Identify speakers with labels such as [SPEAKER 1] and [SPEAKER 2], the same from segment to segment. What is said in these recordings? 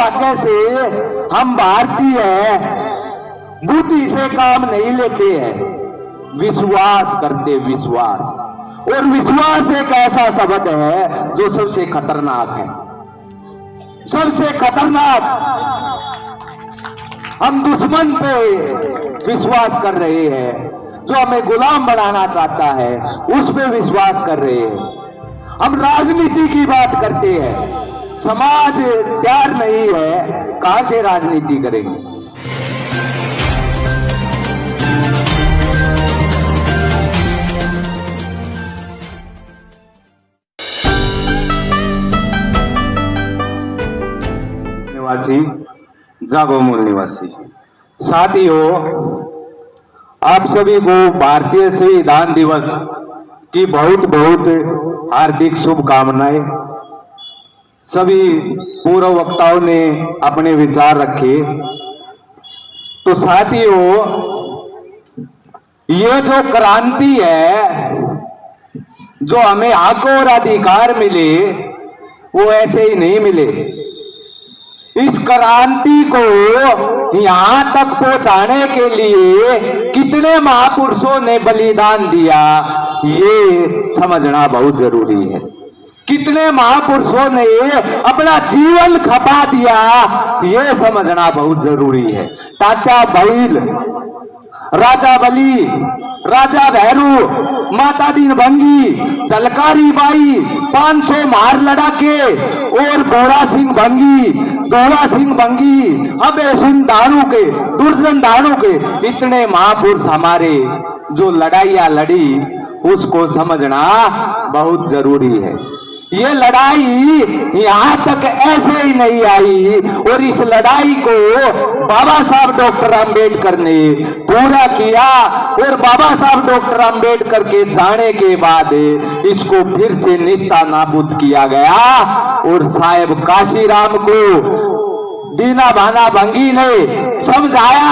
[SPEAKER 1] दुर्भाग्य से हम भारतीय बुद्धि से काम नहीं लेते हैं, विश्वास करते, विश्वास। और विश्वास एक ऐसा शब्द है जो सबसे खतरनाक है, सबसे खतरनाक। हम दुश्मन पे विश्वास कर रहे हैं, जो हमें गुलाम बनाना चाहता है उस पे विश्वास कर रहे हैं। हम राजनीति की बात करते हैं, समाज तैयार नहीं है, कहां से राजनीति करेंगे। निवासी, जागो मूल निवासी साथियों, आप सभी को भारतीय संविधान दिवस की बहुत बहुत हार्दिक शुभकामनाएं। सभी पूर्व वक्ताओं ने अपने विचार रखे। तो साथियों, ये जो क्रांति है, जो हमें हक और अधिकार मिले, वो ऐसे ही नहीं मिले। इस क्रांति को यहां तक पहुंचाने के लिए कितने महापुरुषों ने बलिदान दिया, ये समझना बहुत जरूरी है। कितने महापुरुषों ने अपना जीवन खपा दिया, ये समझना बहुत जरूरी है। तात्या भैल, राजा बली, राजा भैरू, माता दीन भंगी, झलकारी बाई, 500 मार लड़ाके और भोरा सिंह भंगी, दोला सिंह भंगी, अबे सिंह दानू के, दुर्जन दानू के, इतने महापुरुष हमारे जो लड़ाइयां लड़ी, उसको समझना बहुत जरूरी है। ये लड़ाई यहां तक ऐसे ही नहीं आई, और इस लड़ाई को बाबा साहब डॉक्टर अंबेडकर ने पूरा किया। और बाबा साहब डॉक्टर अंबेडकर के जाने के बाद इसको फिर से निस्ता नाबूद किया गया। और साहेब काशीराम को दीना भाना भंगी ने समझाया,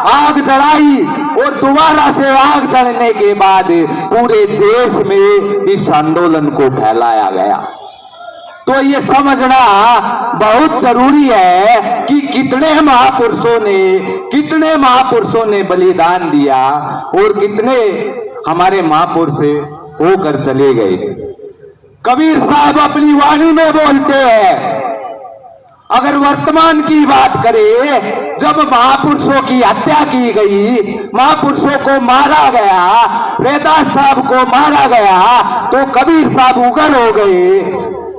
[SPEAKER 1] आग जलाई, और दोबारा से आग जलने के बाद पूरे देश में इस आंदोलन को फैलाया गया। तो ये समझना बहुत जरूरी है कि कितने महापुरुषों ने बलिदान दिया, और कितने हमारे महापुरुष होकर चले गए। कबीर साहब अपनी वाणी में बोलते हैं, अगर वर्तमान की बात करें, जब महापुरुषों की हत्या की गई, महापुरुषों को मारा गया, रैदास साहब को मारा गया, तो कबीर साहब उगर हो गए,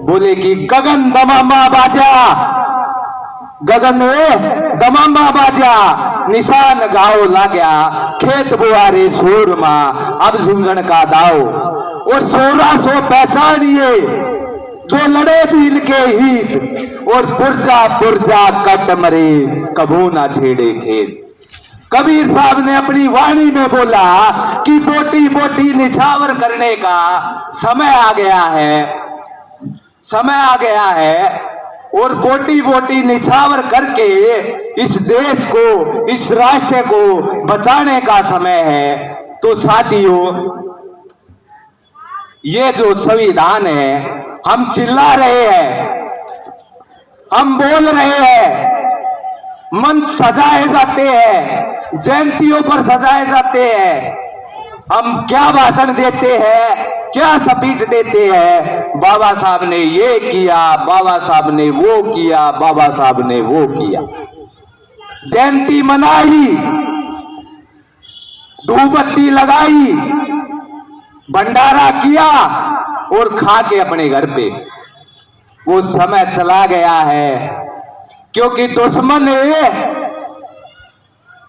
[SPEAKER 1] बोले कि गगन दमामा बाजा, गगन में दमामा बाजा, निशान गाओ लाग्या, खेत बुआरे शोर मां, अब झुंझण का दाओ। और 1600 पहचानिए जो लड़े दिल के हित, और पुरजा पुरजा कट मरे, कबू ना छेड़े खेत। कबीर साहब ने अपनी वाणी में बोला कि बोटी बोटी निछावर करने का समय आ गया है, समय आ गया है। और बोटी बोटी निछावर करके इस देश को, इस राष्ट्र को बचाने का समय है। तो साथियों, ये जो संविधान है, हम चिल्ला रहे हैं, हम बोल रहे हैं, मंच सजाए जाते हैं, जयंतियों पर सजाए जाते हैं, हम क्या भाषण देते हैं, क्या स्पीच देते हैं, बाबा साहब ने ये किया, बाबा साहब ने वो किया, बाबा साहब ने वो किया। जयंती मनाई, धूपबत्ती लगाई, भंडारा किया, और खा के अपने घर पे। वो समय चला गया है, क्योंकि दुश्मन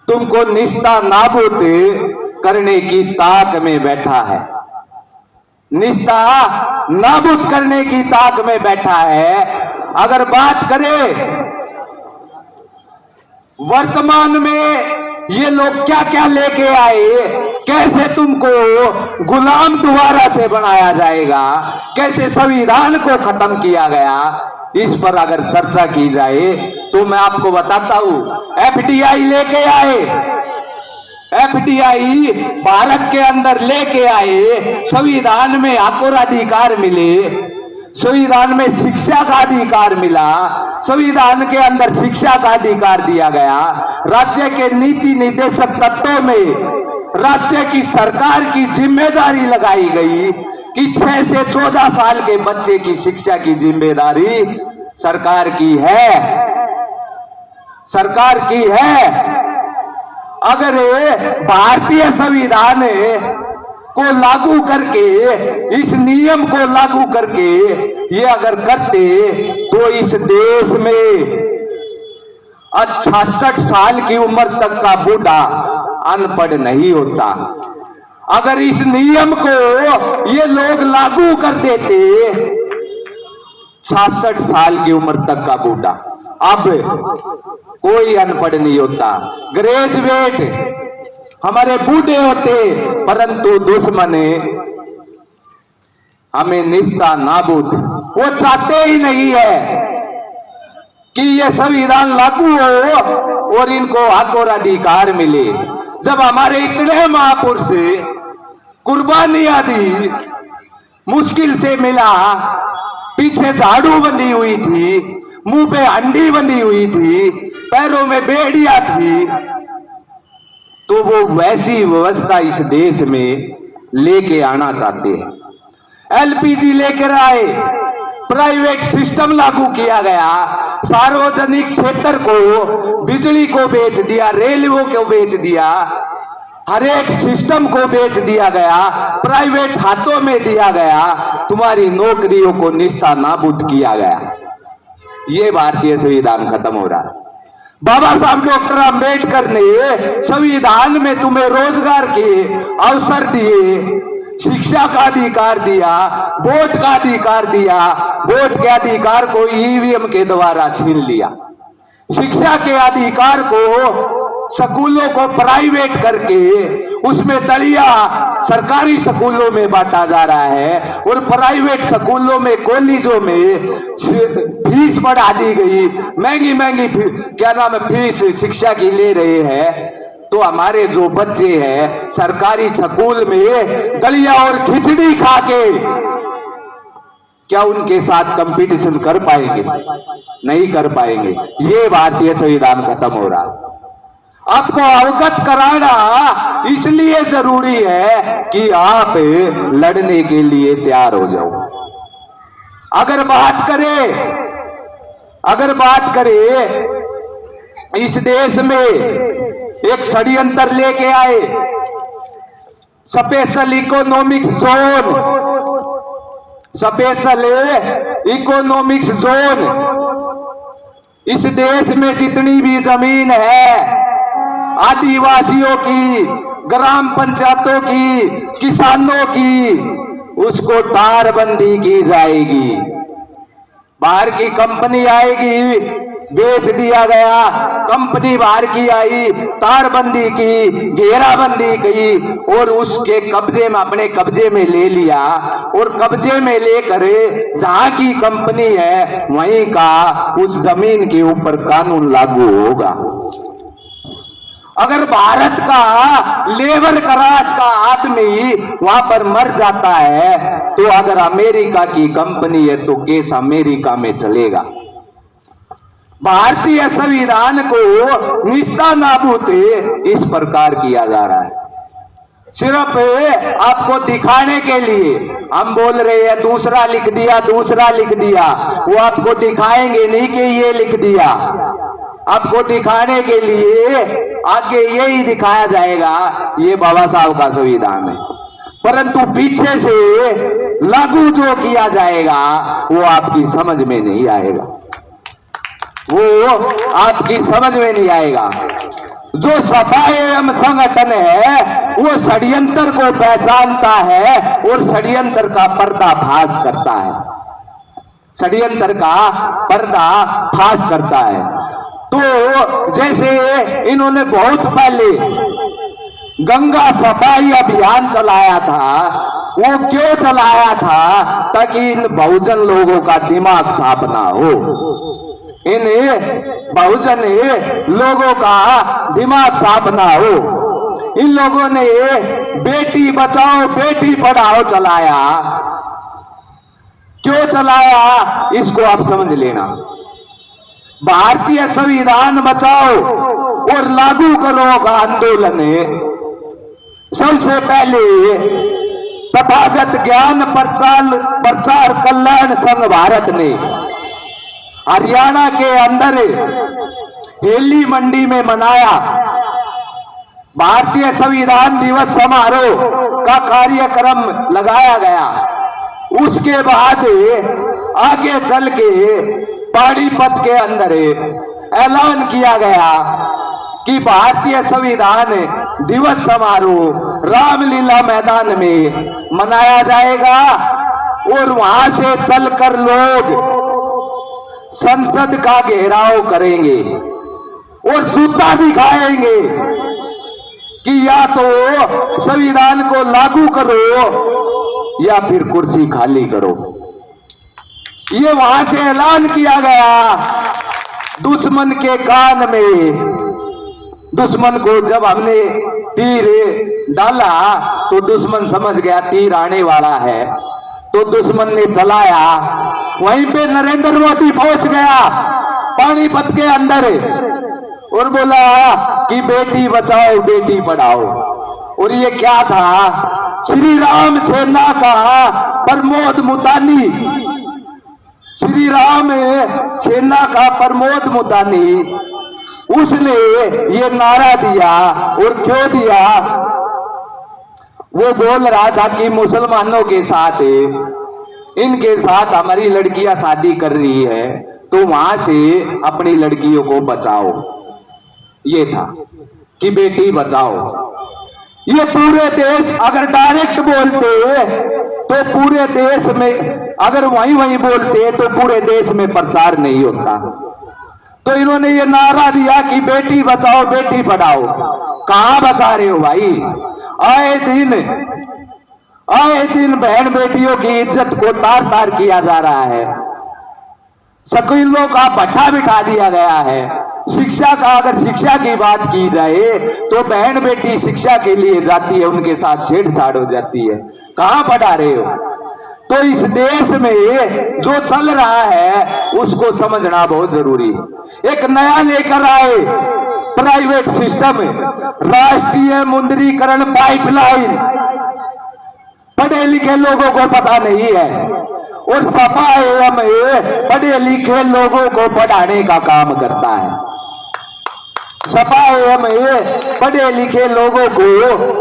[SPEAKER 1] तुमको निस्ता नाबूद करने की ताक में बैठा है, निस्ता नाबूद करने की ताक में बैठा है। अगर बात करें वर्तमान में ये लोग क्या क्या लेके आए, कैसे तुमको गुलाम दोबारा से बनाया जाएगा, कैसे संविधान को खत्म किया गया, इस पर अगर चर्चा की जाए तो मैं आपको बताता हूं, एफडीआई लेके आए, एफडीआई भारत के अंदर लेके आए, संविधान में हक और अधिकार मिले, संविधान में शिक्षा का अधिकार मिला, संविधान के अंदर शिक्षा का अधिकार दिया गया। राज्य के नीति निर्देशक तत्वों में राज्य की सरकार की जिम्मेदारी लगाई गई कि 6 से 14 साल के बच्चे की शिक्षा की जिम्मेदारी सरकार की है, सरकार की है। अगर भारतीय संविधान को लागू करके, इस नियम को लागू करके ये अगर करते तो इस देश में 66 साल की उम्र तक का बूढ़ा अनपढ़ नहीं होता। अगर इस नियम को ये लोग लागू कर देते, 66 साल की उम्र तक का बूढ़ा अब कोई अनपढ़ नहीं होता, ग्रेजुएट हमारे बूढ़े होते, परंतु दुश्मन हमें निस्ता नाबूद, वो चाहते ही नहीं है कि ये संविधान लागू हो और इनको हक और अधिकार मिले। जब हमारे इतने महापुरुष कुर्बानियां दी, मुश्किल से मिला, पीछे झाड़ू बंधी हुई थी, मुंह पे हंडी बंधी हुई थी, पैरों में बेड़ियां थी, तो वो वैसी व्यवस्था इस देश में लेके आना चाहते हैं। एलपीजी लेकर आए, प्राइवेट सिस्टम लागू किया गया, सार्वजनिक क्षेत्र को बिजली को बेच दिया, रेलवे को बेच दिया, हर एक सिस्टम को बेच दिया गया, प्राइवेट हाथों में दिया गया, तुम्हारी नौकरियों को निस्ता नाबूद किया गया। ये भारतीय संविधान खत्म हो रहा है। बाबा साहब डॉक्टर अंबेडकर ने संविधान में तुम्हें रोजगार के अवसर दिए, शिक्षा का अधिकार दिया, वोट का अधिकार दिया, वोट के अधिकार को ईवीएम के द्वारा छीन लिया। शिक्षा के अधिकार को, स्कूलों को प्राइवेट करके उसमें दलिया सरकारी स्कूलों में बांटा जा रहा है और प्राइवेट स्कूलों में, कॉलेजों में फीस बढ़ा दी गई, महंगी महंगी क्या नाम है फीस शिक्षा की ले रहे हैं। तो हमारे जो बच्चे हैं सरकारी स्कूल में दलिया और खिचड़ी खा के क्या उनके साथ कंपटीशन कर पाएंगे? नहीं कर पाएंगे। ये भारतीय संविधान खत्म हो रहा है। आपको अवगत कराना इसलिए जरूरी है कि आप लड़ने के लिए तैयार हो जाओ। अगर बात करें इस देश में एक षड्यंत्र लेके आए, special economics zone, special economics zone. इस देश में जितनी भी जमीन है आदिवासियों की, ग्राम पंचायतों की, किसानों की, उसको तारबंदी की जाएगी। बाहर की कंपनी आएगी, बेच दिया गया, कंपनी बाहर की आई, तारबंदी की, घेराबंदी की और उसके कब्जे में, अपने कब्जे में ले लिया और कब्जे में लेकर जहां की कंपनी है वहीं का उस जमीन के ऊपर कानून लागू होगा। अगर भारत का लेबर क्लास का आदमी वहां पर मर जाता है तो अगर अमेरिका की कंपनी है तो केस अमेरिका में चलेगा। भारतीय संविधान को निस्ता नाबूद इस प्रकार किया जा रहा है, सिर्फ आपको दिखाने के लिए। हम बोल रहे हैं दूसरा लिख दिया, दूसरा लिख दिया, वो आपको दिखाएंगे नहीं कि ये लिख दिया। आपको दिखाने के लिए आगे यही दिखाया जाएगा ये बाबा साहब का संविधान है, परंतु पीछे से लागू जो किया जाएगा वो आपकी समझ में नहीं आएगा, वो आपकी समझ में नहीं आएगा। जो सपा एवं संगठन है वो षड्यंत्र को पहचानता है और षड्यंत्र का पर्दाफाश करता है, षड्यंत्र का पर्दाफाश करता है। तो जैसे इन्होंने बहुत पहले गंगा सफाई अभियान चलाया था, वो क्यों चलाया था? ताकि इन बहुजन लोगों का दिमाग साफ ना हो, इन बहुजन लोगों का दिमाग साफ ना हो। इन लोगों ने बेटी बचाओ बेटी पढ़ाओ चलाया, क्यों चलाया इसको आप समझ लेना। भारतीय संविधान बचाओ और लागू करो का आंदोलन सबसे पहले तथागत ज्ञान प्रचार कल्याण संघ भारत ने हरियाणा के अंदर हेली मंडी में मनाया। भारतीय संविधान दिवस समारोह का कार्यक्रम लगाया गया। उसके बाद आगे चल के पानीपत के अंदर ऐलान किया गया कि भारतीय संविधान दिवस समारोह रामलीला मैदान में मनाया जाएगा और वहां से चलकर लोग संसद का घेराव करेंगे और जूता दिखाएंगे कि या तो संविधान को लागू करो या फिर कुर्सी खाली करो। ये वहां से ऐलान किया गया दुश्मन के कान में। दुश्मन को जब हमने तीर डाला तो दुश्मन समझ गया तीर आने वाला है, तो दुश्मन ने चलाया। वहीं पे नरेंद्र मोदी पहुंच गया पानीपत के अंदर और बोला कि बेटी बचाओ बेटी पढ़ाओ। और ये क्या था? श्री राम सेना का प्रमोद मुतानी, श्री राम सेना का प्रमोद मुतानी, उसने ये नारा दिया। और क्यों दिया? वो बोल रहा था कि मुसलमानों के साथ इनके साथ हमारी लड़कियां शादी कर रही है, तो वहां से अपनी लड़कियों को बचाओ। ये था कि बेटी बचाओ। ये पूरे देश अगर डायरेक्ट बोलते तो पूरे देश में, अगर वहीं बोलते तो पूरे देश में प्रचार नहीं होता। तो इन्होंने ये नारा दिया कि बेटी बचाओ बेटी पढ़ाओ। कहां बचा रहे हो भाई? आए दिन बहन बेटियों की इज्जत को तार तार किया जा रहा है। स्कूलों का भट्ठा बिठा दिया गया है। शिक्षा का अगर शिक्षा की बात की जाए तो बहन बेटी शिक्षा के लिए जाती है, उनके साथ छेड़छाड़ हो जाती है। कहां पढ़ा रहे हो? तो इस देश में जो चल रहा है उसको समझना बहुत जरूरी है। एक नया लेकर आए प्राइवेट सिस्टम, राष्ट्रीय मुद्रीकरण पाइपलाइन। पढ़े लिखे लोगों को पता नहीं है और सपा एवं पढ़े लिखे लोगों को पढ़ाने का काम करता है। सपा एवं पढ़े लिखे लोगों को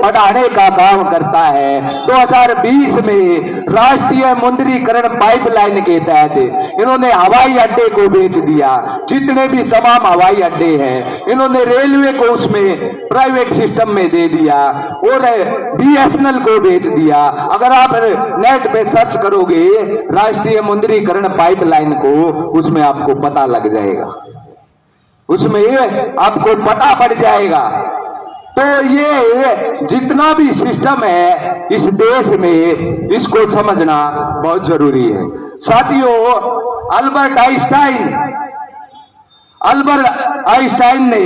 [SPEAKER 1] पढ़ाने का काम करता है। 2020 में राष्ट्रीय मुद्रीकरण पाइपलाइन के तहत इन्होंने हवाई अड्डे को बेच दिया। जितने भी तमाम हवाई अड्डे हैं इन्होंने रेलवे को उसमें प्राइवेट सिस्टम में दे दिया और BSNL को बेच दिया। अगर आप नेट पे सर्च करोगे राष्ट्रीय मुद्रीकरण पाइपलाइन को, उसमें आपको पता लग जाएगा, उसमें आपको पता पड़ जाएगा। तो ये जितना भी सिस्टम है इस देश में, इसको समझना बहुत जरूरी है। साथियों, अल्बर्ट आइंस्टाइन ने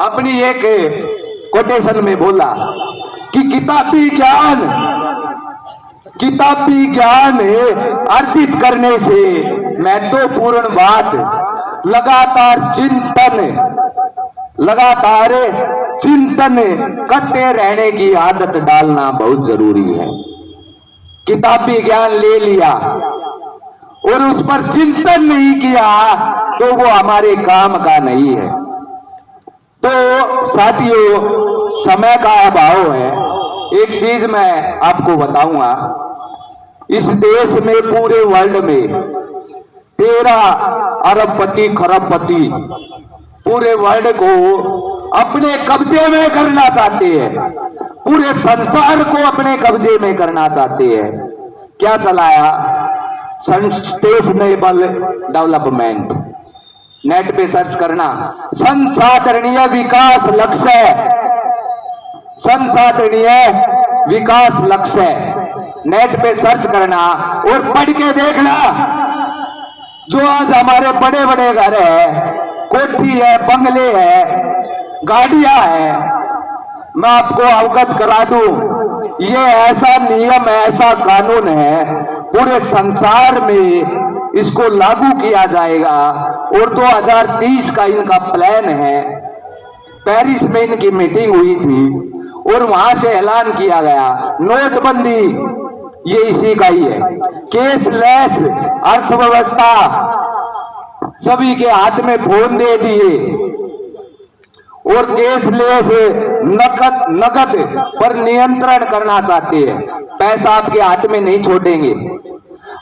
[SPEAKER 1] अपनी एक कोटेशन में बोला कि किताबी ज्ञान अर्जित करने से महत्वपूर्ण बात लगातार चिंतन करते रहने की आदत डालना बहुत जरूरी है। किताबी ज्ञान ले लिया और उस पर चिंतन नहीं किया तो वो हमारे काम का नहीं है। तो साथियों, समय का अभाव है। एक चीज मैं आपको बताऊंगा, इस देश में पूरे वर्ल्ड में 13 अरबपति खरबपति पूरे वर्ल्ड को अपने कब्जे में करना चाहते हैं, पूरे संसार को अपने कब्जे में करना चाहते हैं। क्या चलाया? Sustainable development. नेट पे सर्च करना, संसाधनीय विकास लक्ष्य, संसाधनीय विकास लक्ष्य। नेट पे सर्च करना और पढ़ के देखना। जो आज हमारे बड़े बड़े घर है, कोठी है, बंगले है, गाड़ियां है, मैं आपको अवगत करा दूं, ये ऐसा नियम है, ऐसा कानून है, पूरे संसार में इसको लागू किया जाएगा। और 2030 का इनका प्लान है। पेरिस में इनकी मीटिंग हुई थी और वहां से ऐलान किया गया नोटबंदी ये इसी का ही है। केसलेस अर्थव्यवस्था, सभी के हाथ में फोन दे दिए और केसलेस नकद पर नियंत्रण करना चाहते हैं। पैसा आपके हाथ में नहीं छोड़ेंगे।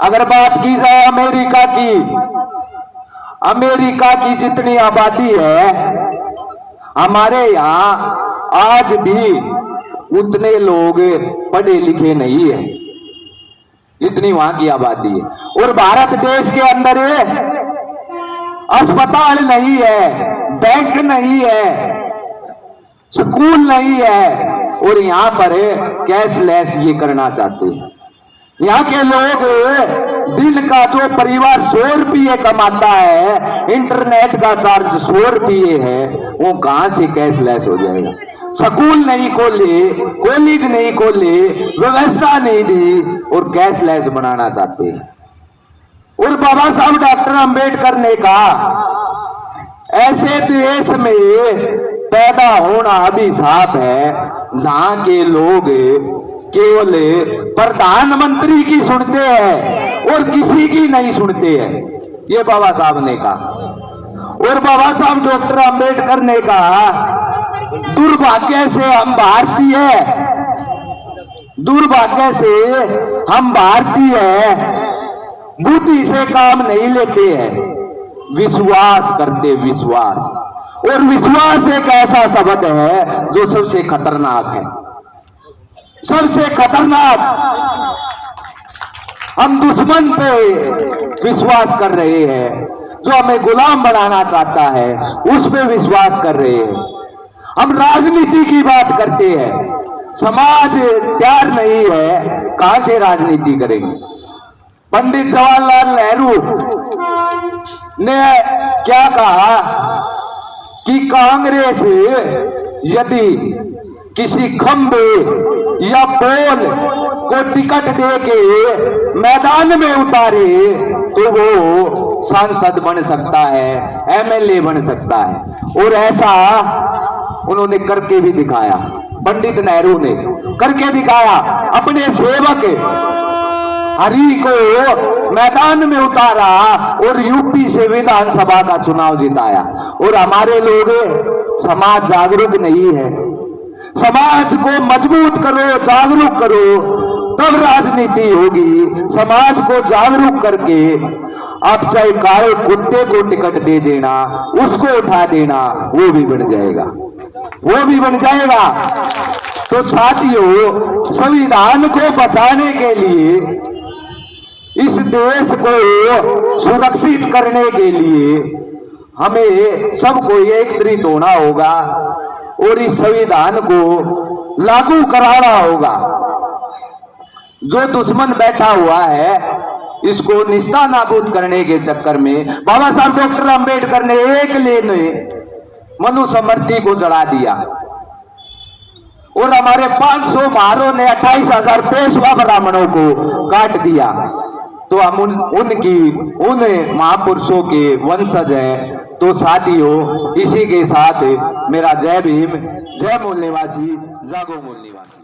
[SPEAKER 1] अगर बात की जाए अमेरिका की जितनी आबादी है, हमारे यहाँ आज भी उतने लोग पढ़े लिखे नहीं है जितनी वहां की आबादी है। और भारत देश के अंदर अस्पताल नहीं है, बैंक नहीं है, स्कूल नहीं है, और यहां पर कैशलेस ये करना चाहते हैं। यहाँ के लोग दिन का जो परिवार 100 रुपये कमाता है, इंटरनेट का चार्ज 100 रुपये है, वो कहां से कैशलेस हो जाएगा। स्कूल नहीं खोले, कॉलेज नहीं खोले, व्यवस्था नहीं दी और कैशलेस बनाना चाहते हैं। और बाबा साहब डॉक्टर अंबेडकर ने कहा ऐसे देश में पैदा होना अभिशाप है जहां के लोग केवल प्रधानमंत्री की सुनते हैं और किसी की नहीं सुनते हैं। ये बाबा साहब ने कहा। और बाबा साहब डॉक्टर अंबेडकर ने कहा दुर्भाग्य से हम भारतीय बुद्धि से काम नहीं लेते हैं, विश्वास करते, विश्वास। और विश्वास एक ऐसा शब्द है जो सबसे खतरनाक है, सबसे खतरनाक। हम दुश्मन पे विश्वास कर रहे हैं, जो हमें गुलाम बनाना चाहता है उस पे विश्वास कर रहे हैं। हम राजनीति की बात करते हैं, समाज तैयार नहीं है, कहां से राजनीति करेंगे। पंडित जवाहरलाल नेहरू ने क्या कहा कि कांग्रेस यदि किसी खंबे या पोल को टिकट दे के मैदान में उतारे तो वो सांसद बन सकता है, एमएलए बन सकता है। और ऐसा उन्होंने करके भी दिखाया। पंडित नेहरू ने करके दिखाया, अपने सेवक हरि को मैदान में उतारा और यूपी से विधानसभा का चुनाव जिताया। और हमारे लोग, समाज जागरूक नहीं है। समाज को मजबूत करो, जागरूक करो, तब राजनीति होगी। समाज को जागरूक करके आप चाहे काले कुत्ते को टिकट दे देना, उसको उठा देना, वो भी बन जाएगा, वो भी बन जाएगा। तो साथियों, संविधान को बचाने के लिए, इस देश को सुरक्षित करने के लिए हमें सबको एकत्रित होना होगा और इस संविधान को लागू कराना होगा। जो दुश्मन बैठा हुआ है इसको निस्ता नाबूद करने के चक्कर में बाबा साहब डॉक्टर अंबेडकर ने एक लेने मनुस्मृति को जला दिया और हमारे 500 महारों ने 28,000 पेशवा ब्राह्मणों को काट दिया। तो हम उन महापुरुषों के वंशज हैं। तो साथियों, इसी के साथ मेरा जय भीम, जय मूल निवासी, जागो मूल निवासी।